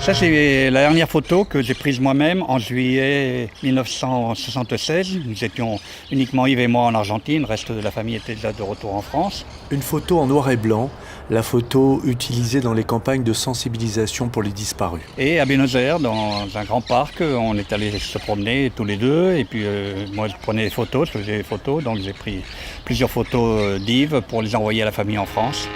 Ça, c'est la dernière photo que j'ai prise moi-même en juillet 1976. Nous étions uniquement Yves et moi en Argentine, le reste de la famille était déjà de retour en France. Une photo en noir et blanc, la photo utilisée dans les campagnes de sensibilisation pour les disparus. Et à Buenos Aires, dans un grand parc, on est allés se promener tous les deux. Et puis moi, je prenais des photos, je faisais des photos. Donc j'ai pris plusieurs photos d'Yves pour les envoyer à la famille en France.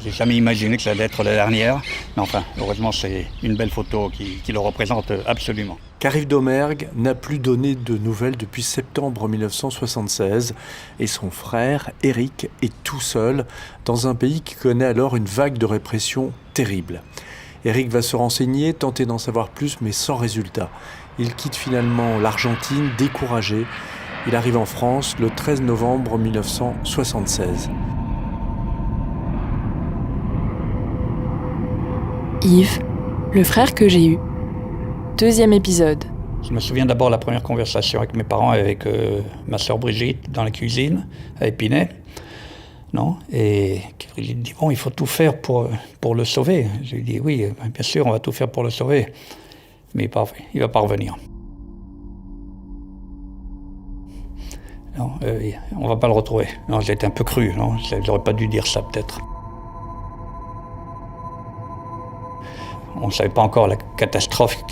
J'ai jamais imaginé que ça allait être la dernière, mais enfin, heureusement, c'est une belle photo qui le représente absolument. Car Yves Domergue n'a plus donné de nouvelles depuis septembre 1976 et son frère, Éric, est tout seul dans un pays qui connaît alors une vague de répression terrible. Éric va se renseigner, tenter d'en savoir plus, mais sans résultat. Il quitte finalement l'Argentine, découragé. Il arrive en France le 13 novembre 1976. Yves, le frère que j'ai eu. 2e épisode. Je me souviens d'abord de la première conversation avec mes parents, avec ma sœur Brigitte, dans la cuisine, à Épinay. Non, et Brigitte dit, bon, il faut tout faire pour le sauver. Je lui dis, oui, bien sûr, on va tout faire pour le sauver. Mais il ne va pas revenir. Non, on ne va pas le retrouver. Non, j'ai été un peu cru, non, j'aurais pas dû dire ça peut-être. On ne savait pas encore la catastrophe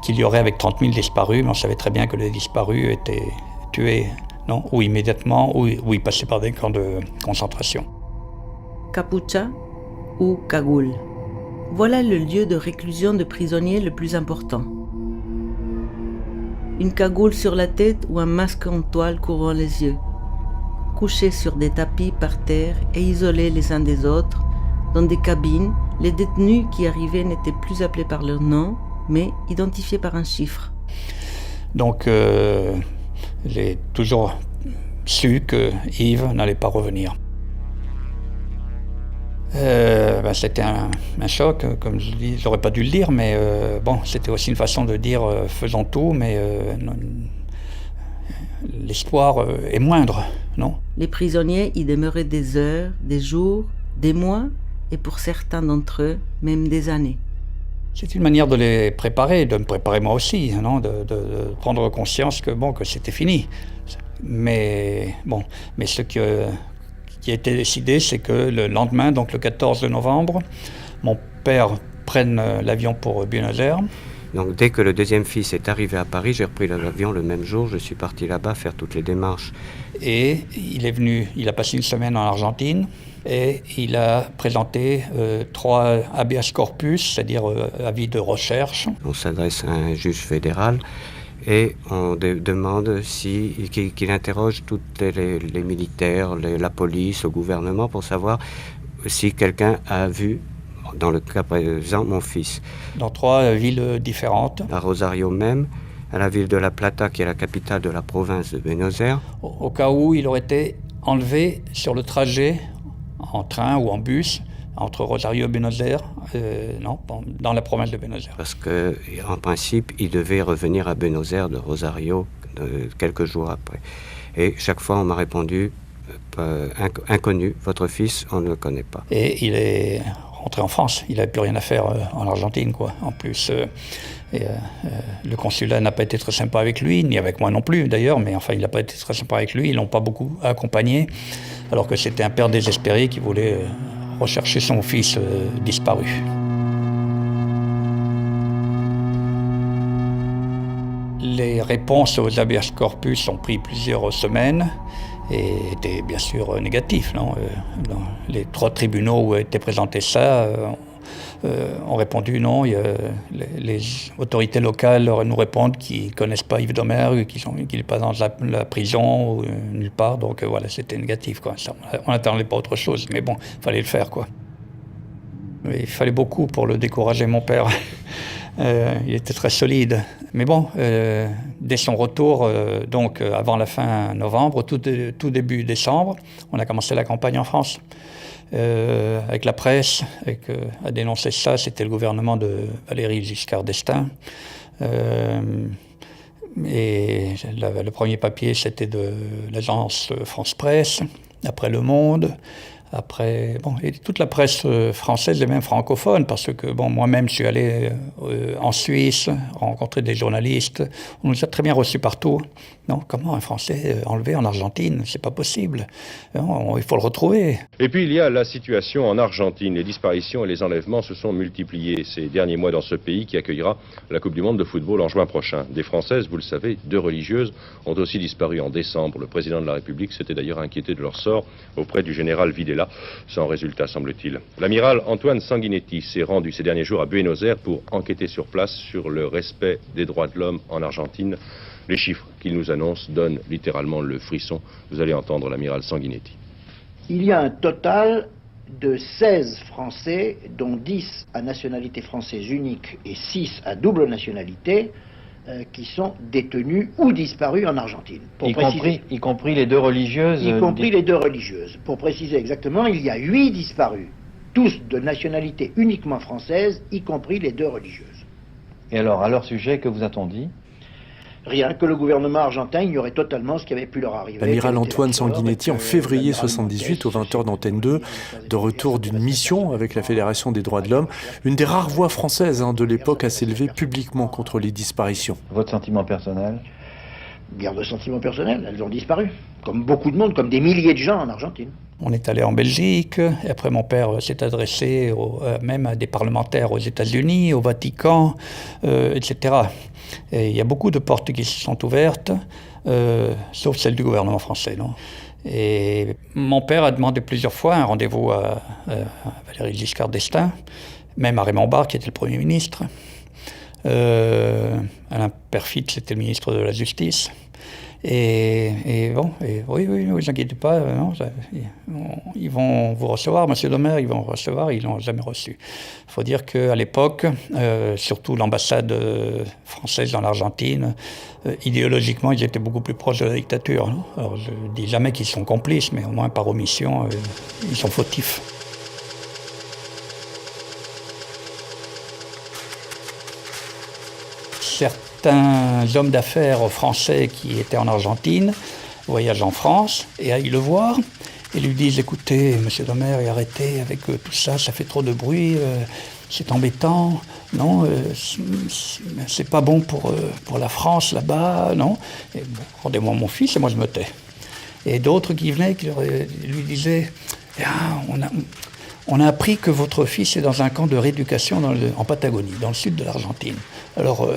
qu'il y aurait avec 30 000 disparus, mais on savait très bien que les disparus étaient tués, non, ou immédiatement, ou ils passaient par des camps de concentration. Capucha ou cagoule. Voilà le lieu de réclusion de prisonniers le plus important. Une cagoule sur la tête ou un masque en toile couvrant les yeux. Couchés sur des tapis par terre et isolés les uns des autres, dans des cabines, les détenus qui arrivaient n'étaient plus appelés par leur nom, mais identifiés par un chiffre. Donc, j'ai toujours su que Yves n'allait pas revenir. C'était un choc, comme je dis, j'aurais pas dû le dire, mais bon, c'était aussi une façon de dire faisons tout, mais l'espoir est moindre, non ? Les prisonniers y demeuraient des heures, des jours, des mois, et pour certains d'entre eux, même des années. C'est une manière de les préparer, de me préparer moi aussi, non, de prendre conscience que c'était fini. Mais ce qui a été décidé, c'est que le lendemain, donc le 14 novembre, mon père prenne l'avion pour Buenos Aires. Donc dès que le deuxième fils est arrivé à Paris, j'ai repris l'avion le même jour, je suis parti là-bas faire toutes les démarches. Et il a passé une semaine en Argentine et il a présenté 3 habeas corpus, c'est-à-dire avis de recherche. On s'adresse à un juge fédéral et on demande qu'il interroge tous les militaires, la police, le gouvernement pour savoir si quelqu'un a vu, dans le cas présent, mon fils. Dans 3 villes différentes. À Rosario même, à la ville de La Plata, qui est la capitale de la province de Buenos Aires. Au cas où il aurait été enlevé sur le trajet, en train ou en bus, entre Rosario et Buenos Aires, dans la province de Buenos Aires. Parce qu'en principe, il devait revenir à Buenos Aires de Rosario quelques jours après. Et chaque fois, on m'a répondu, inconnu, votre fils, on ne le connaît pas. Et il est rentré en France, il n'avait plus rien à faire en Argentine, quoi. En plus, le consulat n'a pas été très sympa avec lui, ni avec moi non plus d'ailleurs, mais enfin il n'a pas été très sympa avec lui, ils l'ont pas beaucoup accompagné, alors que c'était un père désespéré qui voulait rechercher son fils disparu. Les réponses aux habeas corpus ont pris plusieurs semaines et étaient bien sûr négatifs. Non, les 3 tribunaux où était présenté ça ont répondu non. Les autorités locales nous répondent qu'ils ne connaissent pas Yves Domergue, qu'il n'est pas dans la prison ou nulle part. Donc voilà, c'était négatif, quoi. Ça, on n'attendait pas autre chose, mais bon, il fallait le faire, quoi. Il fallait beaucoup pour le décourager, mon père. Il était très solide. Mais bon, dès son retour, donc avant la fin novembre, tout début décembre, on a commencé la campagne en France. Avec la presse, à dénoncer ça, c'était le gouvernement de Valéry Giscard d'Estaing. Et le premier papier, c'était de l'agence France Presse, après Le Monde, après, et toute la presse française et même francophone, parce que moi-même je suis allé en Suisse rencontrer des journalistes, on nous a très bien reçus partout. Non, comment un Français enlevé en Argentine, c'est pas possible. Non, il faut le retrouver. Et puis il y a la situation en Argentine. Les disparitions et les enlèvements se sont multipliés ces derniers mois dans ce pays qui accueillera la Coupe du Monde de football en juin prochain. Des Françaises, vous le savez, 2 religieuses ont aussi disparu en décembre. Le président de la République s'était d'ailleurs inquiété de leur sort auprès du général Videla, sans résultat semble-t-il. L'amiral Antoine Sanguinetti s'est rendu ces derniers jours à Buenos Aires pour enquêter sur place sur le respect des droits de l'homme en Argentine. Les chiffres qu'il nous annonce donnent littéralement le frisson. Vous allez entendre l'amiral Sanguinetti. Il y a un total de 16 Français, dont 10 à nationalité française unique et 6 à double nationalité, qui sont détenus ou disparus en Argentine. Y compris les 2 religieuses. Y compris les 2 religieuses. Pour préciser exactement, il y a 8 disparus, tous de nationalité uniquement française, y compris les 2 religieuses. Et alors, à leur sujet, que vous a-t-on dit ? Rien, que le gouvernement argentin ignorait totalement ce qui avait pu leur arriver. L'amiral Antoine Sanguinetti, en février 1978, aux 20h d'Antenne 2, de retour d'une mission avec la Fédération des droits de l'homme, une des rares voix françaises de l'époque à s'élever publiquement contre les disparitions. Votre sentiment personnel ? Guerre de sentiment personnel, elles ont disparu. Comme beaucoup de monde, comme des milliers de gens en Argentine. On est allé en Belgique, et après mon père s'est adressé même à des parlementaires aux États-Unis, au Vatican, etc. Et il y a beaucoup de portes qui se sont ouvertes, sauf celle du gouvernement français. Non ? Et mon père a demandé plusieurs fois un rendez-vous à Valéry Giscard d'Estaing, même à Raymond Barre, qui était le Premier ministre. Alain Peyrefitte, c'était le ministre de la Justice. Oui, ne vous inquiétez pas, ils vont vous recevoir, monsieur Doumer, ils vont vous recevoir, ils ne l'ont jamais reçu. Il faut dire qu'à l'époque, surtout l'ambassade française dans l'Argentine, idéologiquement, ils étaient beaucoup plus proches de la dictature. Non ? Alors, je ne dis jamais qu'ils sont complices, mais au moins par omission, ils sont fautifs. Certains hommes d'affaires français qui étaient en Argentine voyagent en France et aillent le voir et lui disent « Écoutez, monsieur Doumer, arrêtez avec tout ça, ça fait trop de bruit, c'est embêtant, non, c'est pas bon pour la France là-bas, non, rendez-moi mon fils et moi je me tais. » Et d'autres qui venaient qui lui disaient on a appris que votre fils est dans un camp de rééducation en Patagonie, dans le sud de l'Argentine. Alors,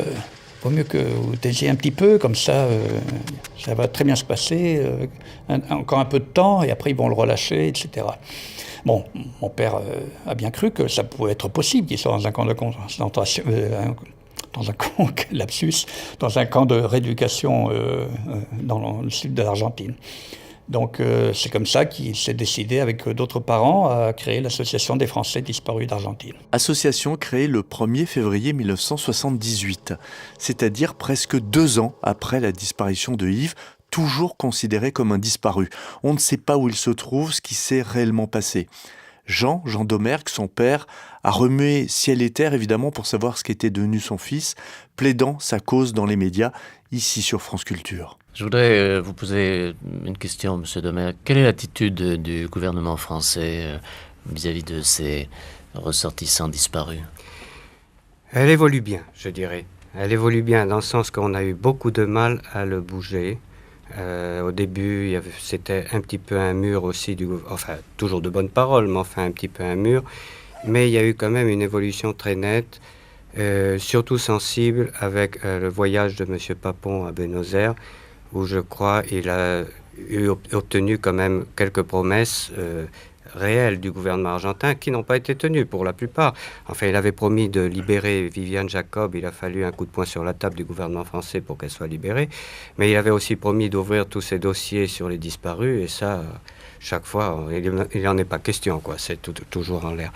vaut mieux que vous taisiez un petit peu, comme ça, ça va très bien se passer, encore un peu de temps, et après ils vont le relâcher, etc. Bon, mon père a bien cru que ça pouvait être possible qu'il soit dans un camp de concentration, dans un camp de rééducation dans le sud de l'Argentine. Donc c'est comme ça qu'il s'est décidé avec d'autres parents à créer l'Association des Français disparus d'Argentine. Association créée le 1er février 1978, c'est-à-dire presque 2 ans après la disparition de Yves, toujours considéré comme un disparu. On ne sait pas où il se trouve, ce qui s'est réellement passé. Jean Domergue, son père, a remué ciel et terre évidemment pour savoir ce qu'était devenu son fils, plaidant sa cause dans les médias, ici sur France Culture. Je voudrais vous poser une question, monsieur Domergue. Quelle est l'attitude du gouvernement français vis-à-vis de ces ressortissants disparus ? Elle évolue bien, je dirais. Elle évolue bien dans le sens qu'on a eu beaucoup de mal à le bouger. Au début, c'était un petit peu un mur aussi, toujours de bonnes paroles, mais enfin un petit peu un mur. Mais il y a eu quand même une évolution très nette, surtout sensible avec le voyage de M. Papon à Buenos Aires, où je crois il a obtenu quand même quelques promesses réelles du gouvernement argentin qui n'ont pas été tenues pour la plupart. Enfin, il avait promis de libérer Viviane Jacob, il a fallu un coup de poing sur la table du gouvernement français pour qu'elle soit libérée, mais il avait aussi promis d'ouvrir tous ces dossiers sur les disparus, et ça, chaque fois, il n'en est pas question, quoi. C'est toujours en l'air.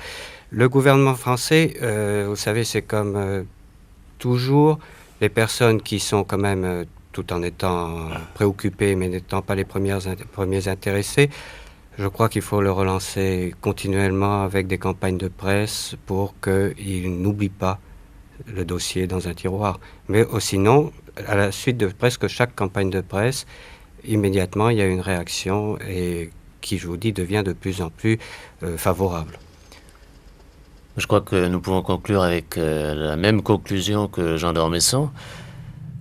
Le gouvernement français, vous savez, c'est comme toujours les personnes qui sont quand même, tout en étant préoccupées, mais n'étant pas les premiers intéressés, je crois qu'il faut le relancer continuellement avec des campagnes de presse pour qu'il n'oublie pas le dossier dans un tiroir. Mais sinon, à la suite de presque chaque campagne de presse, immédiatement, il y a une réaction et qui, je vous dis, devient de plus en plus favorable. Je crois que nous pouvons conclure avec la même conclusion que Jean d'Ormesson.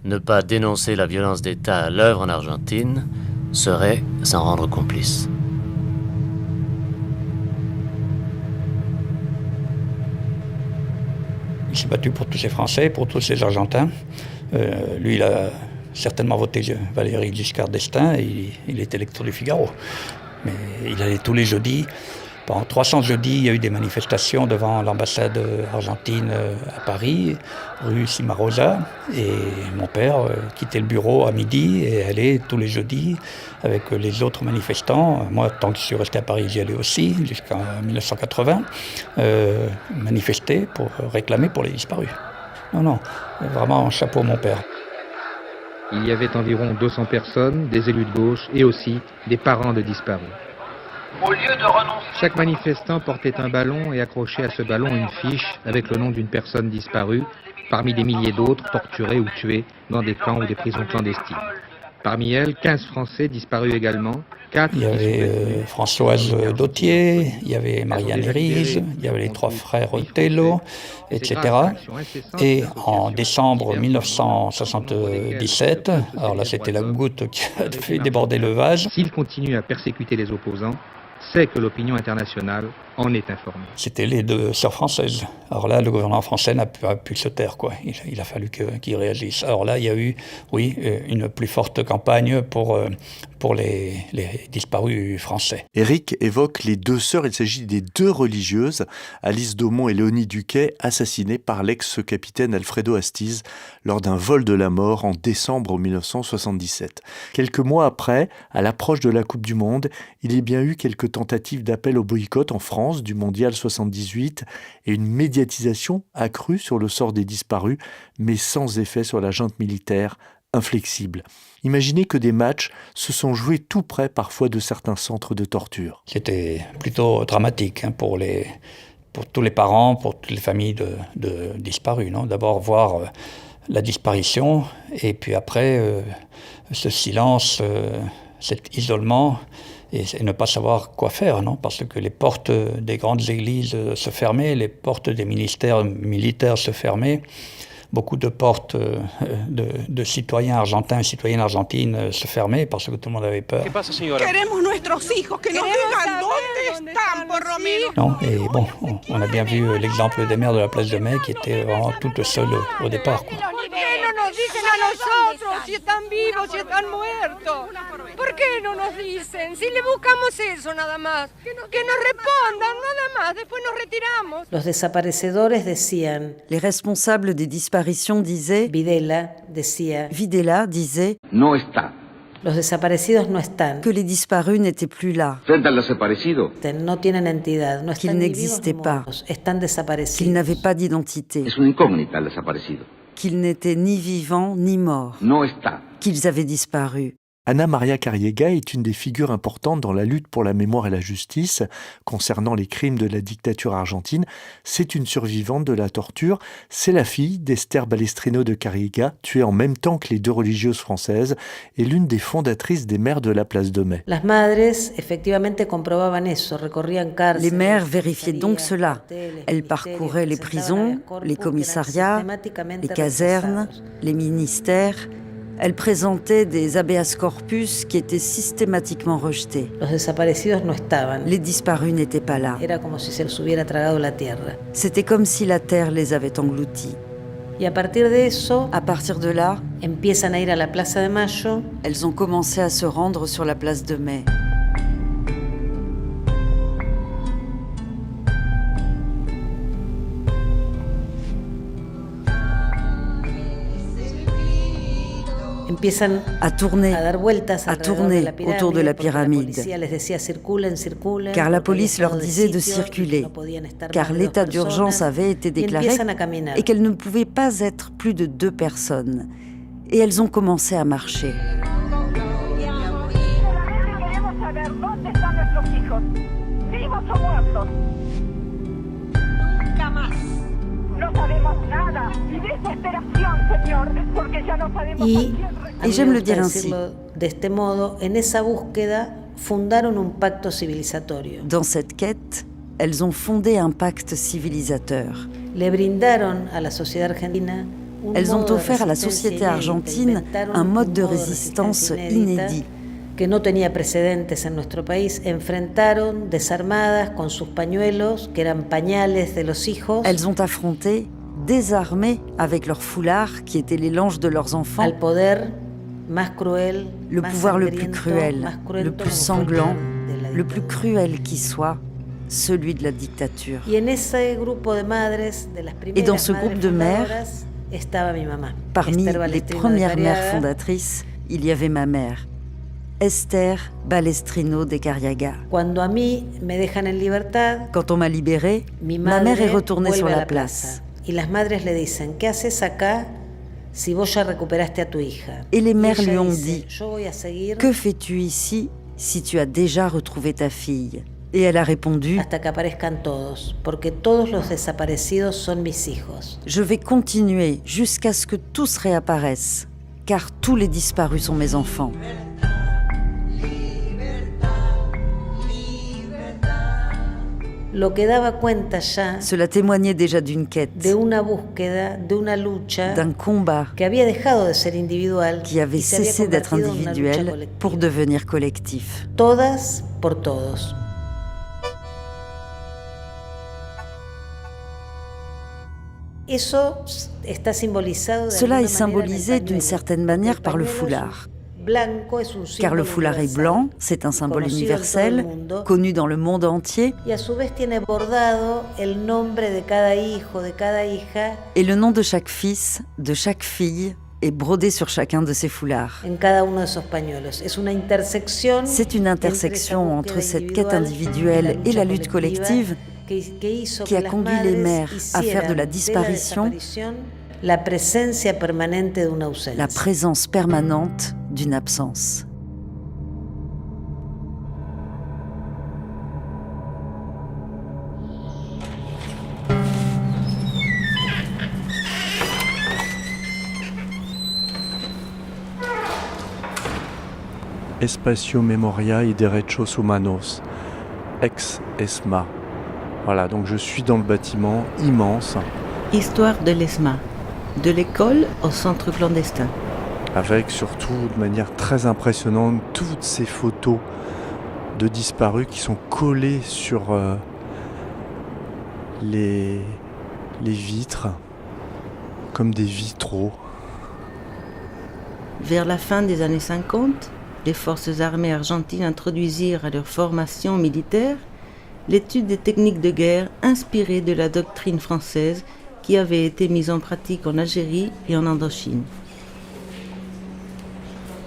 Ne pas dénoncer la violence d'État à l'œuvre en Argentine serait s'en rendre complice. Il s'est battu pour tous ces Français, pour tous ces Argentins. Lui, il a certainement voté Valéry Giscard d'Estaing et il était lecteur du Figaro. Mais il allait tous les jeudis. Pendant 300 jeudis, il y a eu des manifestations devant l'ambassade argentine à Paris, rue Cimarosa. Et mon père quittait le bureau à midi et allait tous les jeudis avec les autres manifestants. Moi, tant que je suis resté à Paris, j'y allais aussi, jusqu'en 1980, manifester pour réclamer pour les disparus. Non, vraiment, chapeau mon père. Il y avait environ 200 personnes, des élus de gauche et aussi des parents de disparus. Au lieu de renoncer... Chaque manifestant portait un ballon et accrochait à ce ballon une fiche avec le nom d'une personne disparue, parmi des milliers d'autres torturés ou tués dans des camps ou des prisons clandestines. Parmi elles, 15 Français disparus également. 4 il y avait Françoise Dautier, il y avait Marianne Hérise, il y avait les 3 frères Tello, etc. Et en décembre 1977, alors là c'était la goutte qui a fait déborder le vase. S'il continue à persécuter les opposants, c'est que l'opinion internationale en est informée. C'était les 2 sœurs françaises. Alors là, le gouvernement français n'a pas pu se taire, quoi. Il a fallu qu'il réagisse. Alors là, il y a eu, oui, une plus forte campagne pour les disparus français. Éric évoque les 2 sœurs. Il s'agit des 2 religieuses, Alice Daumont et Léonie Duquet, assassinées par l'ex-capitaine Alfredo Astiz lors d'un vol de la mort en décembre 1977. Quelques mois après, à l'approche de la Coupe du Monde, il y a bien eu quelques tentatives d'appel au boycott en France du Mondial 78 et une médiatisation accrue sur le sort des disparus, mais sans effet sur la junte militaire inflexible. Imaginez que des matchs se sont joués tout près parfois de certains centres de torture. C'était plutôt dramatique pour tous les parents, pour toutes les familles de disparus. D'abord voir la disparition et puis après ce silence, cet isolement et ne pas savoir quoi faire, parce que les portes des grandes églises se fermaient, les portes des ministères militaires se fermaient. Beaucoup de portes de citoyens argentins et citoyennes argentines se fermaient parce que tout le monde avait peur. Non, et bon, on a bien vu l'exemple des mères de la place de Mai qui étaient vraiment toutes seules au départ. Dicen a nosotros si están vivos, si están muertos. ¿Por qué no nos dicen? Si le buscamos eso nada más, que nos respondan nada más, después nos retiramos. Los desaparecedores decían. Les responsables des disparitions disaient. Videla decía. Videla disait. No está. Los desaparecidos no están. Que les disparus n'étaient plus là. Frente al desaparecido. No tienen entidad, no están qu'ils n'existaient pas. Están desaparecidos. Qu'ils n'avaient pas d'identité. Es una incógnita el desaparecido. Qu'ils n'étaient ni vivants ni morts. No está. Qu'ils avaient disparu. Ana Maria Carriega est une des figures importantes dans la lutte pour la mémoire et la justice concernant les crimes de la dictature argentine. C'est une survivante de la torture. C'est la fille d'Esther Balestrino de Carriega, tuée en même temps que les 2 religieuses françaises, et l'une des fondatrices des Mères de la Place de Mai. Les mères vérifiaient donc cela. Elles parcouraient les prisons, les commissariats, les casernes, les ministères. Elle présentait des habeas corpus qui étaient systématiquement rejetés. Les disparus n'étaient pas là. C'était comme si la terre les avait engloutis. À partir de là, elles ont commencé à se rendre sur la place de Mai. à tourner autour de la pyramide. Car la police leur disait de circuler, car l'état d'urgence avait été déclaré et qu'elles ne pouvaient pas être plus de 2 personnes. Et elles ont commencé à marcher. Et j'aime le dire ainsi. De este modo, en esa búsqueda fundaron un pacto civilizatorio. Dans cette quête, elles ont fondé un pacte civilisateur. Le brindaron a la sociedad argentina. Elles ont offert à la société argentine un mode de résistance inédit. Que no tenía precedentes en nuestro país, enfrentaron desarmadas con sus pañuelos, que eran pañales de los hijos. Elles ont affronté, désarmées avec leurs foulards, qui étaient les langes de leurs enfants, al poder más cruel, le pouvoir le plus cruel, le plus sanglant, le plus cruel qui soit, celui de la dictature. Et dans ce groupe de mères, parmi les premières mères fondatrices, il y avait ma mère, Esther Balestrino de Carriaga. Quand on m'a libérée, ma mère est retournée sur la place. Y las madres le dicen, ¿qué haces acá si vos ya recuperaste a tu hija? Et les mères lui ont dit, « Que fais-tu ici si tu as déjà retrouvé ta fille ?» Et elle a répondu, hasta que aparezcan todos, porque todos los desaparecidos son mis hijos. Je vais continuer jusqu'à ce que tous réapparaissent, car tous les disparus sont mes enfants. Lo que daba cuenta ya Cela témoignait déjà d'une quête, de una búsqueda, de una lucha, d'un combat que había dejado de ser individual, qui avait cessé d'être individuel pour devenir collectif. Todas por todos. Cela est symbolisé d'une certaine manière par le foulard. Car le foulard est blanc, c'est un symbole universel, connu dans le monde entier. Et le nom de chaque fils, de chaque fille, est brodé sur chacun de ces foulards. C'est une intersection entre cette quête individuelle et la lutte collective qui a conduit les mères à faire de la disparition la présence permanente d'une absence. Espacio Memoria y Derechos Humanos, ex-ESMA. Voilà, donc je suis dans le bâtiment immense. Histoire de l'ESMA, de l'école au centre clandestin. Avec surtout, de manière très impressionnante, toutes ces photos de disparus qui sont collées sur les vitres, comme des vitraux. Vers la fin des années 50, les forces armées argentines introduisirent à leur formation militaire l'étude des techniques de guerre inspirées de la doctrine française qui avait été mise en pratique en Algérie et en Indochine.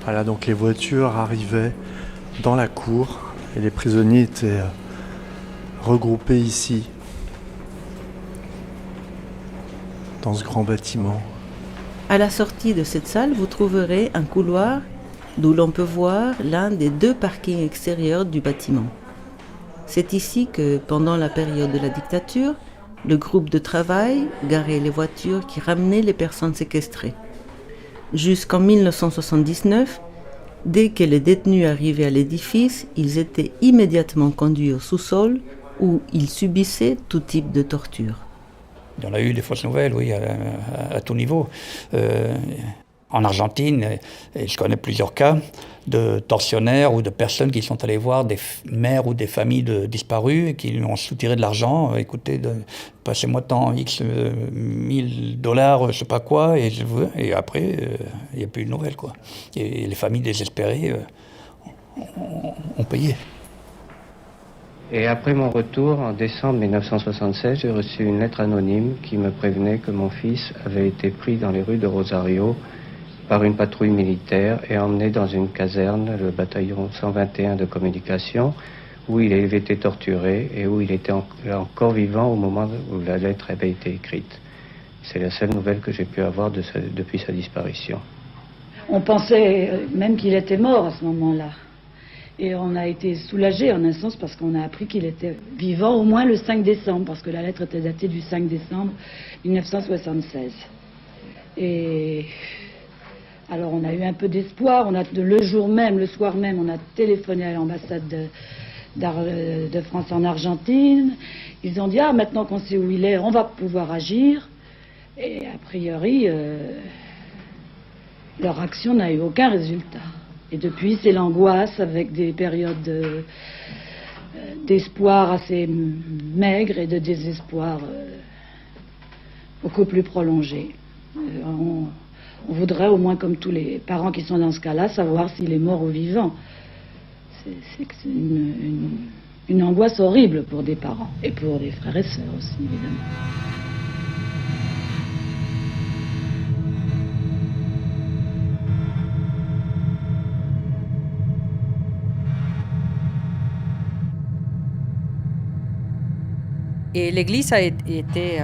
Voilà, donc les voitures arrivaient dans la cour et les prisonniers étaient regroupés ici, dans ce grand bâtiment. À la sortie de cette salle, vous trouverez un couloir d'où l'on peut voir l'un des 2 parkings extérieurs du bâtiment. C'est ici que, pendant la période de la dictature, le groupe de travail garait les voitures qui ramenaient les personnes séquestrées. Jusqu'en 1979, dès que les détenus arrivaient à l'édifice, ils étaient immédiatement conduits au sous-sol où ils subissaient tout type de torture. On a eu des fausses nouvelles, oui, à tout niveau. En Argentine, et je connais plusieurs cas de tortionnaires ou de personnes qui sont allées voir des mères ou des familles de disparus et qui lui ont soutiré de l'argent. Écoutez, passez-moi tant X $1000, je sais pas quoi, et après, il n'y a plus de nouvelles, quoi. Et les familles désespérées ont payé. Et après mon retour, en décembre 1976, j'ai reçu une lettre anonyme qui me prévenait que mon fils avait été pris dans les rues de Rosario par une patrouille militaire et emmené dans une caserne, le bataillon 121 de communication, où il avait été torturé et où il était encore vivant au moment où la lettre avait été écrite. C'est la seule nouvelle que j'ai pu avoir depuis sa disparition. On pensait même qu'il était mort à ce moment-là. Et on a été soulagés en un sens parce qu'on a appris qu'il était vivant au moins le 5 décembre, parce que la lettre était datée du 5 décembre 1976. Et alors on a eu un peu d'espoir, le jour même, le soir même, on a téléphoné à l'ambassade de France en Argentine. Ils ont dit, maintenant qu'on sait où il est, on va pouvoir agir. Et a priori, leur action n'a eu aucun résultat. Et depuis, c'est l'angoisse avec des périodes d'espoir assez maigres et de désespoir beaucoup plus prolongées. On voudrait, au moins comme tous les parents qui sont dans ce cas-là, savoir s'il est mort ou vivant. C'est une angoisse horrible pour des parents et pour des frères et sœurs aussi, évidemment. Et l'Église a été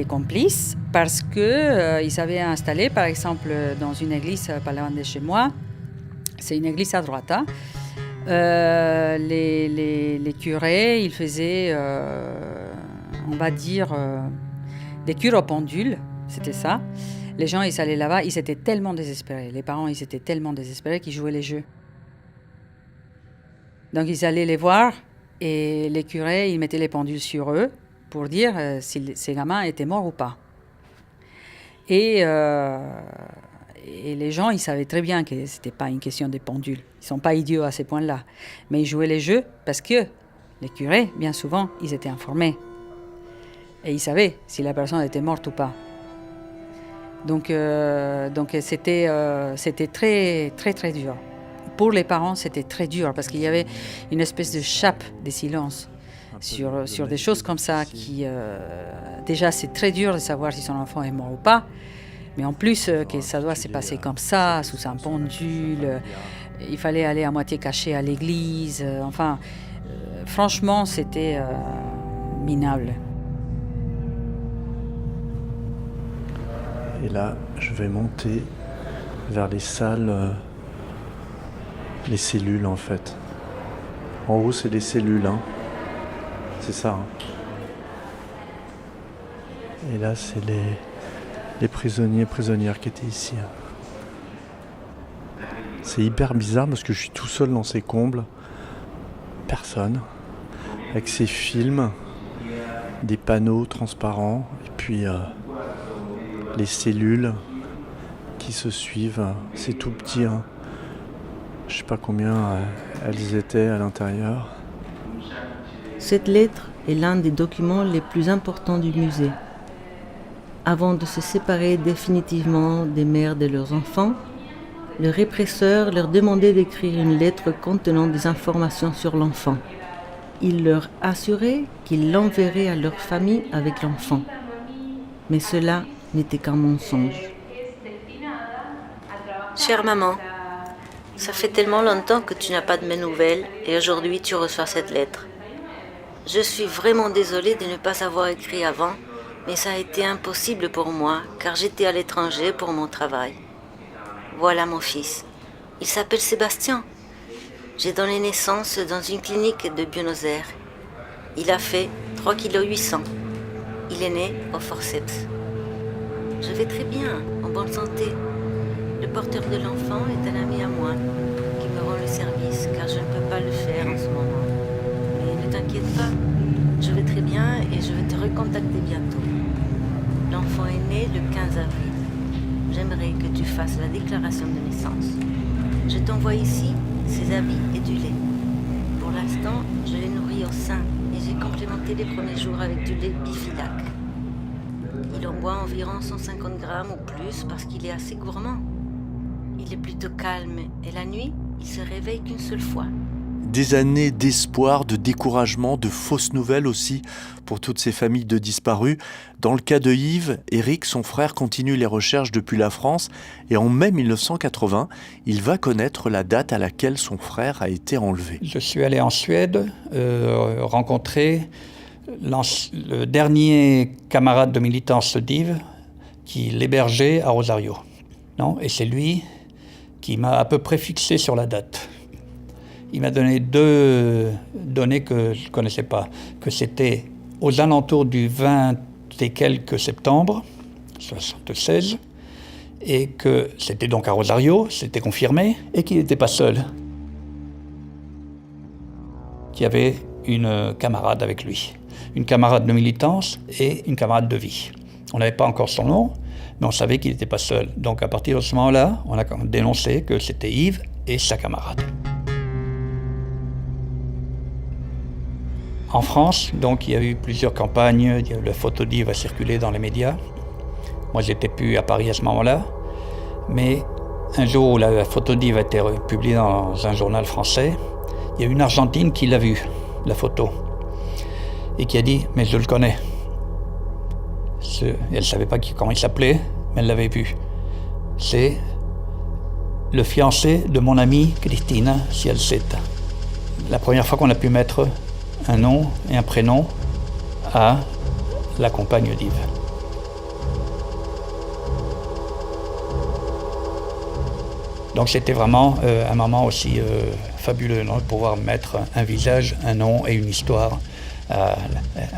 complice parce qu'ils avaient installé, par exemple, dans une église pas loin de chez moi, c'est une église à droite, les curés, ils faisaient, on va dire, des cures au pendule, c'était ça. Les gens, ils allaient là-bas, ils étaient tellement désespérés. Les parents, ils étaient tellement désespérés qu'ils jouaient les jeux. Donc, ils allaient les voir. Et les curés, ils mettaient les pendules sur eux pour dire si ces gamins étaient morts ou pas. Et les gens, ils savaient très bien que ce n'était pas une question des pendules. Ils ne sont pas idiots à ce point-là. Mais ils jouaient les jeux parce que les curés, bien souvent, ils étaient informés. Et ils savaient si la personne était morte ou pas. Donc c'était très, très, très dur. Pour les parents, c'était très dur parce qu'il y avait une espèce de chape de silence sur des choses comme ça qui... déjà, c'est très dur de savoir si son enfant est mort ou pas, mais en plus que ça doit se passer comme ça, sous un pendule, il fallait aller à moitié caché à l'église, franchement, c'était minable. Et là, je vais monter vers les salles... les cellules, en fait. En haut, c'est les cellules, C'est ça. Et là, c'est les prisonniers, prisonnières qui étaient ici. C'est hyper bizarre parce que je suis tout seul dans ces combles. Personne. Avec ces films, des panneaux transparents, et puis les cellules qui se suivent. C'est tout petit, Je ne sais pas combien elles étaient à l'intérieur. Cette lettre est l'un des documents les plus importants du musée. Avant de se séparer définitivement des mères de leurs enfants, le répresseur leur demandait d'écrire une lettre contenant des informations sur l'enfant. Il leur assurait qu'il l'enverrait à leur famille avec l'enfant. Mais cela n'était qu'un mensonge. Chère maman, ça fait tellement longtemps que tu n'as pas de mes nouvelles et aujourd'hui tu reçois cette lettre. Je suis vraiment désolée de ne pas avoir écrit avant, mais ça a été impossible pour moi car j'étais à l'étranger pour mon travail. Voilà mon fils. Il s'appelle Sébastien. J'ai donné naissance dans une clinique de Buenos Aires. Il a fait 3,8 kg. Il est né au forceps. Je vais très bien, en bonne santé. Le porteur de l'enfant est un ami à moi qui me rend le service car je ne peux pas le faire en ce moment. Mais ne t'inquiète pas, je vais très bien et je vais te recontacter bientôt. L'enfant est né le 15 avril. J'aimerais que tu fasses la déclaration de naissance. Je t'envoie ici ses habits et du lait. Pour l'instant, je l'ai nourri au sein et j'ai complémenté les premiers jours avec du lait Bifilac. Il en boit environ 150 grammes ou plus parce qu'il est assez gourmand. Il est plutôt calme et la nuit, il se réveille qu'une seule fois. Des années d'espoir, de découragement, de fausses nouvelles aussi pour toutes ces familles de disparus. Dans le cas de Yves, Éric, son frère, continue les recherches depuis la France et en mai 1980, il va connaître la date à laquelle son frère a été enlevé. Je suis allé en Suède rencontrer le dernier camarade de militance d'Yves qui l'hébergeait à Rosario. Non, et c'est lui qui m'a à peu près fixé sur la date. Il m'a donné 2 données que je ne connaissais pas, que c'était aux alentours du 20 et quelques septembre 1976, et que c'était donc à Rosario, c'était confirmé, et qu'il n'était pas seul. Qu'il y avait une camarade avec lui, une camarade de militance et une camarade de vie. On n'avait pas encore son nom, mais on savait qu'il n'était pas seul. Donc à partir de ce moment-là, on a dénoncé que c'était Yves et sa camarade. En France, donc, il y a eu plusieurs campagnes, la photo d'Yves a circulé dans les médias. Moi, j'étais plus à Paris à ce moment-là, mais un jour où la photo d'Yves a été publiée dans un journal français, il y a une Argentine qui l'a vue, la photo, et qui a dit « mais je le connais ». Elle ne savait pas comment il s'appelait, mais elle l'avait vu. C'est le fiancé de mon amie Cristina Cialceta. La première fois qu'on a pu mettre un nom et un prénom à la compagne d'Yves. Donc c'était vraiment un moment aussi fabuleux, non, de pouvoir mettre un visage, un nom et une histoire à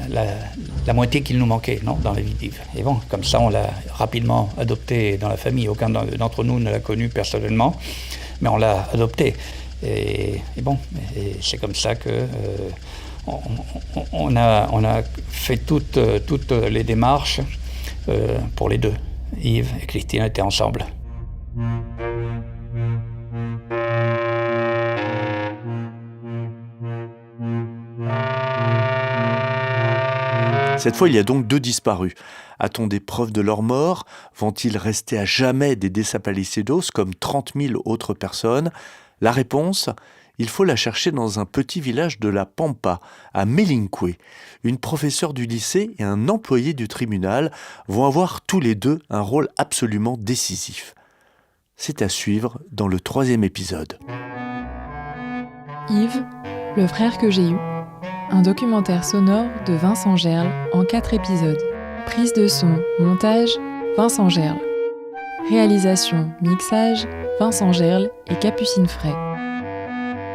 la moitié qu'il nous manquait, non, dans la vie d'Yves. Et bon, comme ça, on l'a rapidement adopté dans la famille. Aucun d'entre nous ne l'a connu personnellement, mais on l'a adopté. Et bon, c'est comme ça que on a fait toutes les démarches pour les deux. Yves et Christine étaient ensemble. Cette fois, il y a donc 2 disparus. A-t-on des preuves de leur mort? Vont-ils rester à jamais des Desaparecidos comme 30 000 autres personnes? La réponse, il faut la chercher dans un petit village de la Pampa, à Melinque. Une professeure du lycée et un employé du tribunal vont avoir tous les 2 un rôle absolument décisif. C'est à suivre dans le 3e épisode. Yves, le frère que j'ai eu. Un documentaire sonore de Vincent Gerle en 4 épisodes. Prise de son, montage, Vincent Gerle. Réalisation, mixage, Vincent Gerle et Capucine Fray.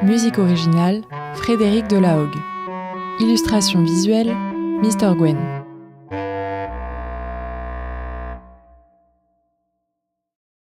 Musique originale, Frédéric Delahogue. Illustration visuelle, Mr. Gwen.